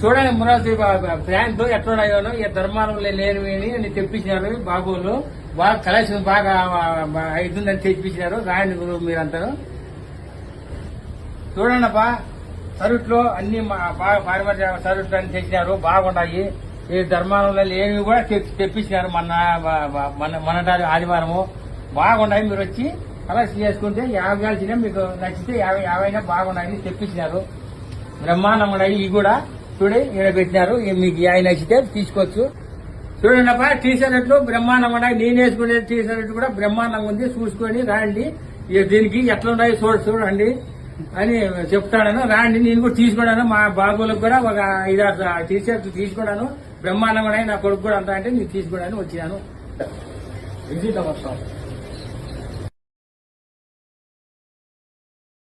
చూడండి మురాజు ప్యాంటు ఎట్లున్నాయోనో ఈ ధర్మానంలో లేనివి అని తెప్పించినారు బాబులు బాగా కలెక్షన్ బాగా అవుతుందని తెప్పించినారు. రాయండి గురువు మీరంతా చూడండి అబ్బా. సరుట్లో అన్ని బాగా పారిమర్శ సరుట్లు అని తెచ్చినారు, బాగున్నాయి. ఈ ధర్మానంలో లేనివి కూడా తెప్పించినారు మన ఆదివారము. బాగున్నాయి. మీరు వచ్చి కలెక్షన్ చేసుకుంటే 50 కాల్చిన మీకు నచ్చితే 50 బాగున్నాయని తెప్పించినారు. బ్రహ్మాండం ఉన్నాయి. ఇవి కూడా చూడే ఈడ పెట్టినారు. మీకు అవి నచ్చితే తీసుకోవచ్చు. చూడండి అబ్బా, టీ షర్ట్లు బ్రహ్మాండం ఉన్నాయి. నేను వేసుకునే టీ షర్ట్ కూడా బ్రహ్మాండంగా ఉంది. చూసుకొని రాండి. దీనికి ఎట్లున్నాయి చూడండి అని చెప్తాను. రాండి, నేను కూడా తీసుకున్నాను. మా బాబులకు కూడా ఒక 5-6 టీ షర్ట్లు తీసుకున్నాను. బ్రహ్మాండంగా ఉన్నాయి. నా కొడుకు కూడా అంతా అంటే నేను తీసుకున్నాను, వచ్చినాను. విజిట్ వస్తాను.